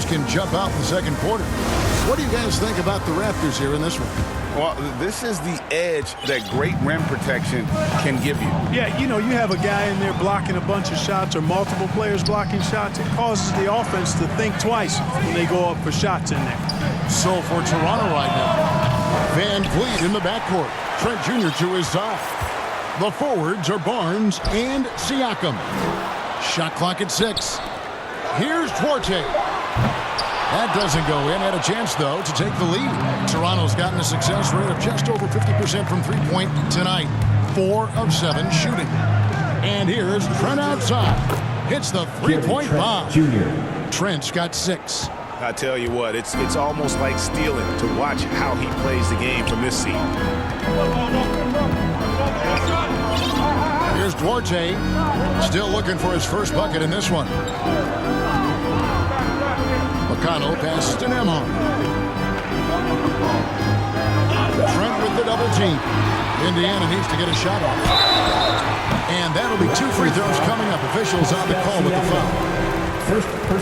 can jump out in the second quarter. What do you guys think about the Raptors here in this one? Well, this is the edge that great rim protection can give you. Yeah, you know, you have a guy in there blocking a bunch of shots or multiple players blocking shots. It causes the offense to think twice when they go up for shots in there. So for Toronto right now, Van Vliet in the backcourt. Trent Jr. to his side. The forwards are Barnes and Siakam. Shot clock at 6. Here's Duarte. That doesn't go in. Had a chance, though, to take the lead. Toronto's gotten a success rate of just over 50% from three-point tonight. 4 of 7 shooting. And here's Trent outside. Hits the three-point bomb. Trent's got 6. I tell you what, it's almost like stealing to watch how he plays the game from this seat. Here's Duarte. Still looking for his first bucket in this one. McConnell passes to Nemhard. Trent with the double team. Indiana needs to get a shot off. And that'll be 2 free throws coming up. Officials on the call with the foul.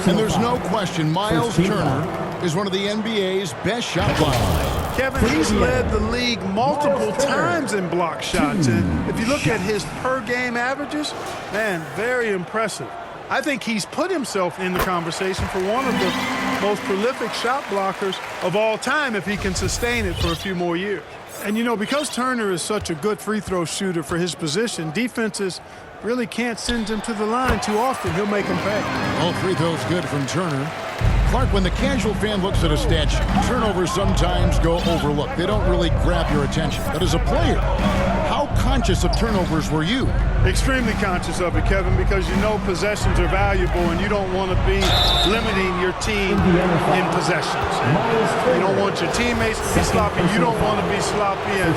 And there's no question Miles Turner is one of the NBA's best shot blockers. Kevin, he's led the league multiple times in block shots. And if you look at his per-game averages, man, very impressive. I think he's put himself in the conversation for one of the most prolific shot blockers of all time if he can sustain it for a few more years. And, you know, because Turner is such a good free throw shooter for his position, defenses really can't send him to the line too often. He'll make them pay. All free throws good from Turner. Clark, when the casual fan looks at a stat sheet, turnovers sometimes go overlooked. They don't really grab your attention. But as a player, how conscious of turnovers were you? Extremely conscious of it, Kevin, because you know possessions are valuable and you don't want to be limiting your team in possessions. You don't want your teammates to be sloppy. You don't want to be sloppy. And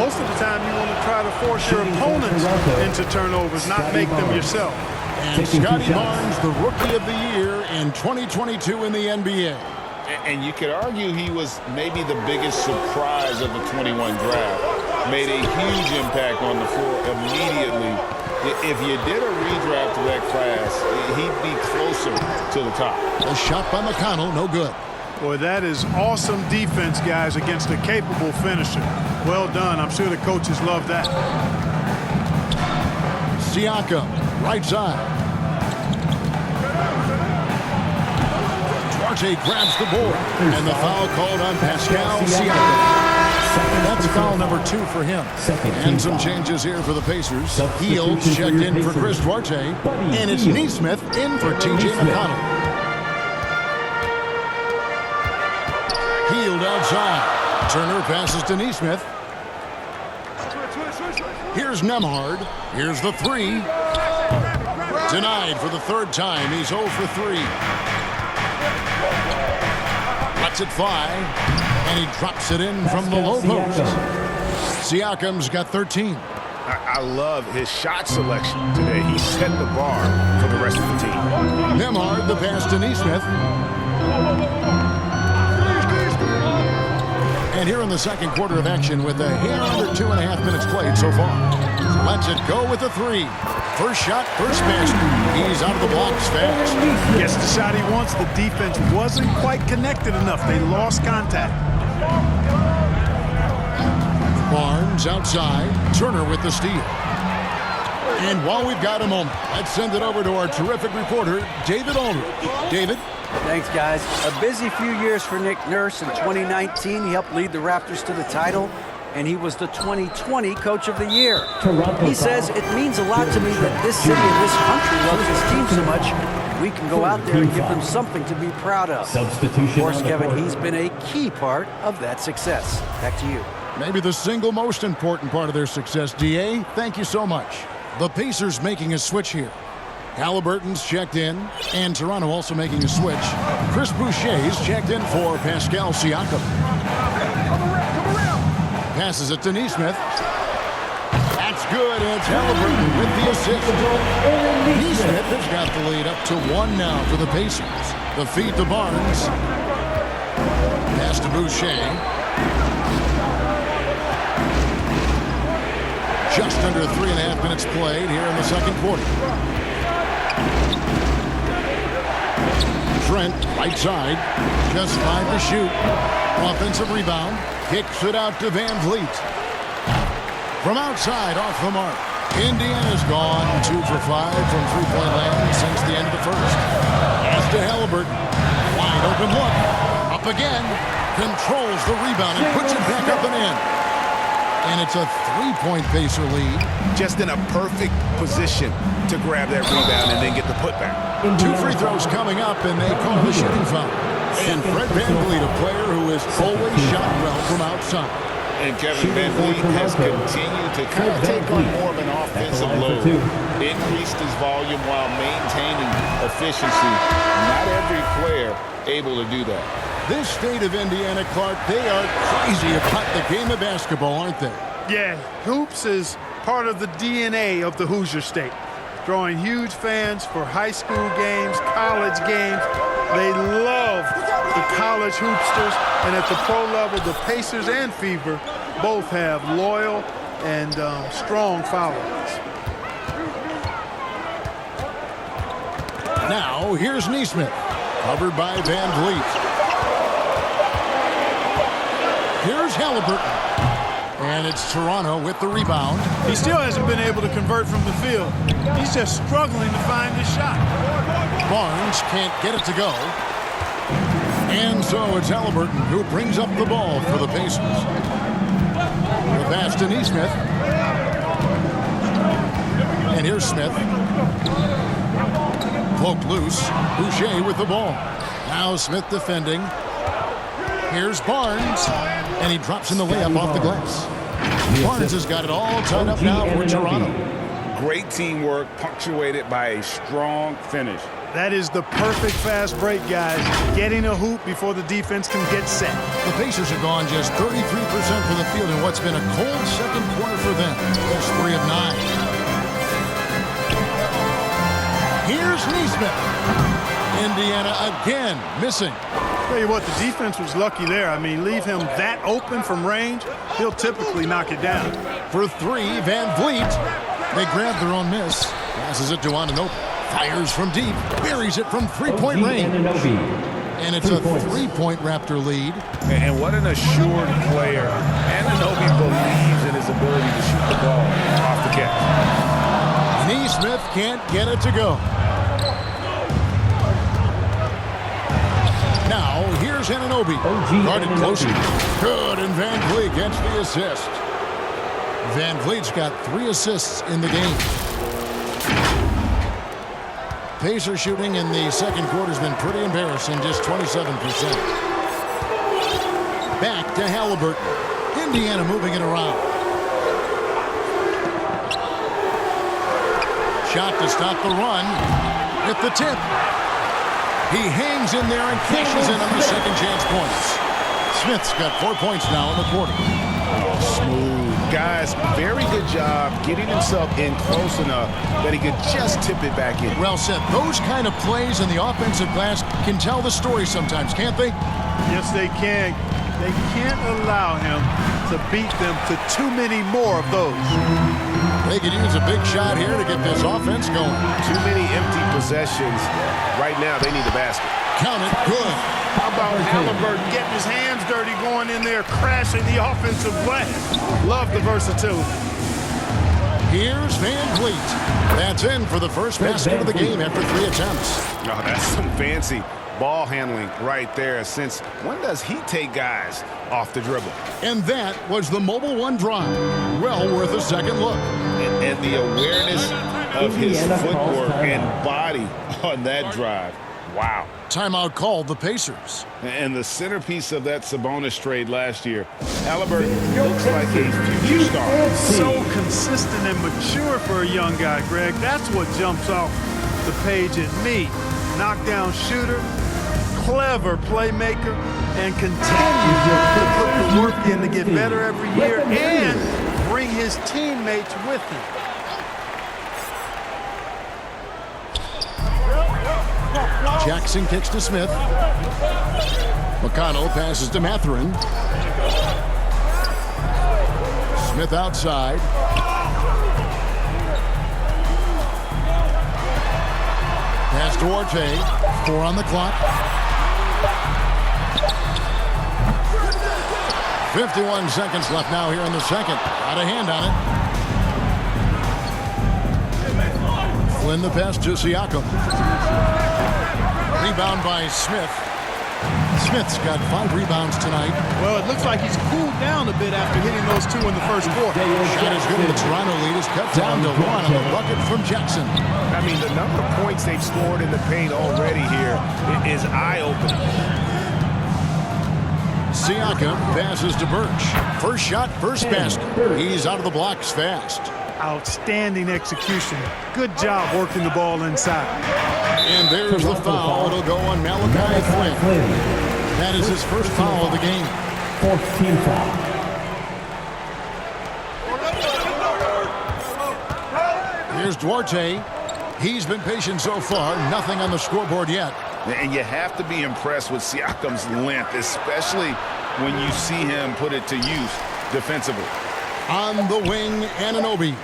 most of the time you want to try to force your opponents into turnovers, not make them yourself. And Scotty Barnes, the Rookie of the Year in 2022 in the NBA. And you could argue he was maybe the biggest surprise of the 21 draft. Made a huge impact on the floor immediately. If you did a redraft of that class, he'd be closer to the top. A shot by McConnell, no good. Boy, that is awesome defense, guys, against a capable finisher. Well done. I'm sure the coaches love that. Siakam, right side. Duarte grabs the board. And the foul called on Pascal Siakam. That's foul number 2 for him. And some changes here for the Pacers. Hield checked in for Chris Duarte. And it's Nesmith in for T.J. McConnell. Hield outside. Turner passes to Nesmith. Here's Nemhard. Here's the 3. Denied for the 3rd time. He's 0 for 3. Lets it fly. And he drops it in from the low post. Siakam's got 13. I love his shot selection today. He set the bar for the rest of the team. Nemhard, the pass to Nesmith. And here in the second quarter of action with a hair under 2.5 minutes played so far. Lets it go with the 3. First shot, first basket. He's out of the blocks fast. Gets the shot he wants. The defense wasn't quite connected enough. They lost contact. Barnes outside. Turner with the steal. And while we've got a moment, let's send it over to our terrific reporter, David Aldridge. David? Thanks, guys. A busy few years for Nick Nurse. In 2019, he helped lead the Raptors to the title, and he was the 2020 Coach of the Year. He says, it means a lot to me that this city and this country loves this team so much. We can go out there and give them something to be proud of. Of course, Kevin, he's been a key part of that success. Back to you. Maybe the single most important part of their success, D.A. Thank you so much. The Pacers making a switch here. Halliburton's checked in, and Toronto also making a switch. Chris Boucher's checked in for Pascal Siakam. Passes it to Nesmith. That's good. It's Halliburton with the assist. Nesmith has got the lead up to 1 now for the Pacers. The feed to Barnes. Pass to Boucher. Just under 3.5 minutes played here in the second quarter. Trent, right side. Just 5 to shoot. Offensive rebound. Kicks it out to Van Vliet. From outside, off the mark. Indiana's gone 2 for 5 from three-point land since the end of the first. Pass to Halliburton. Wide open look. Up again. Controls the rebound and puts it back up and in. And it's a 3-point Pacer lead. Just in a perfect position to grab that rebound and then get the putback. 2 free throws coming up, and they call the shooting foul. And Fred VanVleet, a player who has always shot well from outside. And Kevin VanVleet has continued to kind of take on more of an offensive load. Increased his volume while maintaining efficiency. Not every player able to do that. This state of Indiana, Clark, they are crazy about the game of basketball, aren't they? Yeah, hoops is part of the DNA of the Hoosier State. Drawing huge fans for high school games, college games. They love the college hoopsters, and at the pro level, the Pacers and Fever both have loyal and strong followers. Now, here's Nesmith, covered by Van Vliet. Here's Halliburton. And it's Toronto with the rebound. He still hasn't been able to convert from the field. He's just struggling to find his shot. Barnes can't get it to go. And so it's Halliburton who brings up the ball for the Pacers. The pass to Nesmith. And here's Smith. Poked loose. Boucher with the ball. Now Smith defending. Here's Barnes. And he drops in the layup off the glass. Barnes has got it all tied up now for Toronto. Great teamwork, punctuated by a strong finish. That is the perfect fast break, guys. Getting a hoop before the defense can get set. The Pacers have gone just 33% from the field in what's been a cold second quarter for them. That's 3 of 9. Here's Nesmith. Indiana again missing. Tell you what, the defense was lucky there. I mean, leave him that open from range, he'll typically knock it down. For 3, Van Vliet. They grab their own miss. Passes it to Anunoby. Fires from deep. Buries it from three-point range. And it's a 3-point Raptor lead. And what an assured player. Anunoby believes in his ability to shoot the ball off the catch. Nesmith can't get it to go. Now, here's Anunoby. Guarded closely. Good, and Van Vliet gets the assist. Van Vliet's got 3 assists in the game. Pacer shooting in the second quarter has been pretty embarrassing, just 27%. Back to Halliburton. Indiana moving it around. Shot to stop the run. At the tip. He hangs in there and cashes in on the second chance points. Smith's got 4 points now in the quarter. Smooth. Guys, very good job getting himself in close enough that he could just tip it back in. Well said. Those kind of plays in the offensive glass can tell the story sometimes, can't they? Yes, they can. They can't allow him to beat them to too many more of those. They could use a big shot here to get this offense going. Too many empty possessions. Right now, they need the basket. Count it. Good. How about Halliburton getting his hands dirty, going in there, crashing the offensive glass? Love the versatility. Here's Van Vliet. That's in for the first basket of the game after 3 attempts. Oh, that's some fancy ball handling right there. Since when does he take guys off the dribble? And that was the Mobile One drive. Well worth a second look. And the awareness of his footwork and body on that drive. Wow. Timeout called the Pacers. And the centerpiece of that Sabonis trade last year, Halliburton looks like a future star. So consistent and mature for a young guy, Greg. That's what jumps off the page at me. Knockdown shooter, clever playmaker, and continues to put the work in to get better every year and bring his teammates with him. Jackson kicks to Smith. McConnell passes to Mathurin. Smith outside. Pass to Orte. 4 on the clock. 51 seconds left now here in the second. Got a hand on it. Flynn the pass to Siakam. Rebound by Smith. Smith's got 5 rebounds tonight. Well, it looks like he's cooled down a bit after hitting those 2 in the first quarter. Shot is good, and the Toronto lead is cut down to 1 on the bucket from Jackson. I mean, the number of points they've scored in the paint already here is eye-opening. Siakam passes to Birch. First shot, first basket. He's out of the blocks fast. Outstanding execution. Good job working the ball inside. And there's the foul. It'll go on Malachi Flynn. That is his first foul of the game. 4th team foul. Here's Duarte. He's been patient so far. Nothing on the scoreboard yet. And you have to be impressed with Siakam's length, especially when you see him put it to use defensively. On the wing, Anunoby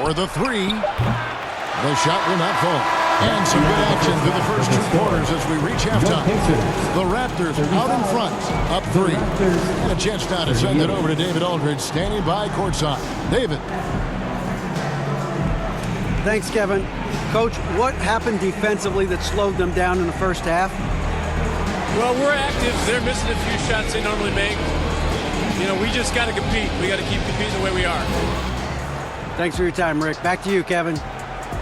for the 3. The shot will not fall. And some good action through the first 2 quarters as we reach halftime. The Raptors out in front, up 3. And a chance now to send it over to David Aldridge, standing by courtside. David. Thanks, Kevin. Coach, what happened defensively that slowed them down in the first half? Well, we're active. They're missing a few shots they normally make. You know, we just got to compete. We got to keep competing the way we are. Thanks for your time, Rick. Back to you, Kevin.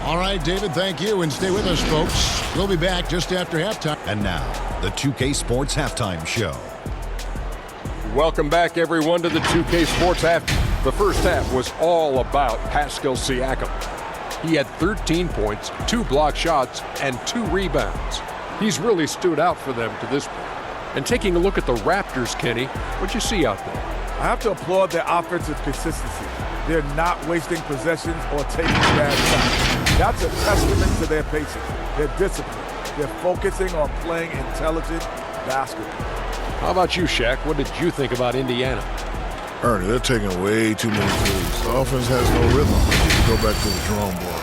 All right, David, thank you, and stay with us, folks. We'll be back just after halftime. And now, the 2K Sports Halftime Show. Welcome back, everyone, to the 2K Sports Half. The first half was all about Pascal Siakam. He had 13 points, 2 block shots, and 2 rebounds. He's really stood out for them to this point. And taking a look at the Raptors, Kenny, what'd you see out there? I have to applaud their offensive consistency. They're not wasting possessions or taking bad shots. That's a testament to their patience, their discipline. They're focusing on playing intelligent basketball. How about you, Shaq? What did you think about Indiana? Ernie, they're taking way too many threes. The offense has no rhythm. Go back to the drawing board.